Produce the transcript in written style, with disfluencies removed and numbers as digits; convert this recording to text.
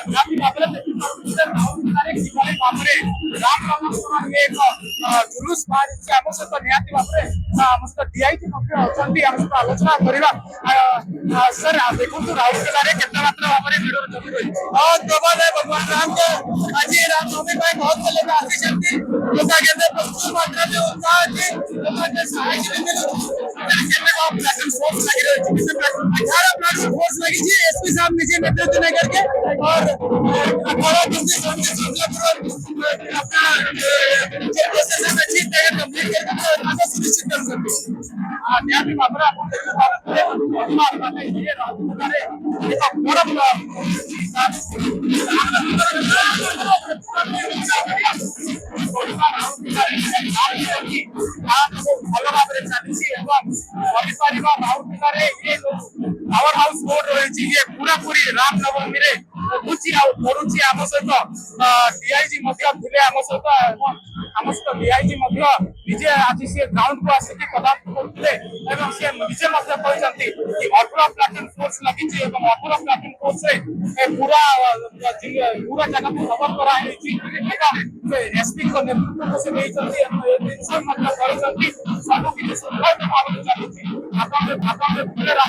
ନିହାତି ଭାବରେ ଦେଖିପାରୁଥିଲେ ରାଉରକେଲାରେ କିଭଳି ଭାବରେ ରାମନବମୀକୁ ଏକ ଜୁଲୁସ ବାହାରିଛି। ଆମ ସହିତ ନିହାତି ଭାବରେ ଆମ ସହିତ ଡିଆଇଜି ମଧ୍ୟ ଅଛନ୍ତି, ଆମ ସହିତ ଆଲୋଚନା କରିବା। सर देखो राउरकेला केते मात्रा भाव में भिड़ जमी रही बहुत प्रबल है। भगवान राम के आज रामनवमी पर बहुत से लोग आसी लोग केते प्रचुर मात्रा में उत्साह अछि। लोग के साहाय्य मिले केते को प्लेटन फोर्स लगी रही है, 18 प्लेटन फोर्स लगी जी। एसपी साहब निजी नेतृत्व ने करके और 18 दिन से अपना जो प्रोसेस है अच्छी तरह कंप्लीट करके आगे सुनिश्चित कर सकते हैं। निहाती भाव में आपन देखि पारे ये राउरकेला एक बड़ ଭଲ ଭାବରେ ଚାଲିଛି ଏବଂ କହିପାରିବା ରାଉରକେଲାରେ ଇଏ ପାୱାର ହାଉସ ବୋର୍ଡ ରହିଛି। ଇଏ ପୁରାପୁରି ରାମନବମୀରେ ଉଠୁଛି ଆଉ କରୁଛି। ଆମ ସହିତ ଡିଆଇଜି ମଧ୍ୟ ଥିଲେ ଆମ ସହିତ ଏବଂ ଆମ ସହିତ ଡିଆଇଜି ମଧ୍ୟ ନିଜେ ଆଜି ସିଏ ଗ୍ରାଉଣ୍ଡକୁ ଆସିକି ତଦାରଖ କରୁଥିଲେ ଏବଂ ସିଏ ନିଜେ ମଧ୍ୟ କହିଛନ୍ତି କି 18 ପ୍ଲାଟୁନ ଫୋର୍ସ ଲାଗିଛି ଏବଂ 18 ପ୍ଲାଟୁନ ଫୋର୍ସରେ ପୁରା ଜାଗାକୁ କଭର କରାଯାଇଛି ଏବଂ ଏସପିଙ୍କ ନେତୃତ୍ୱକୁ ସେ ନେଇଛନ୍ତି ଏବଂ ଏ ଜିନିଷ ମଧ୍ୟ କରିଛନ୍ତି। ସବୁ କିଛି ସୁନ୍ଦର ଭାବରେ ଚାଲିଛି। ଆପଣ ରାଉରକେଲା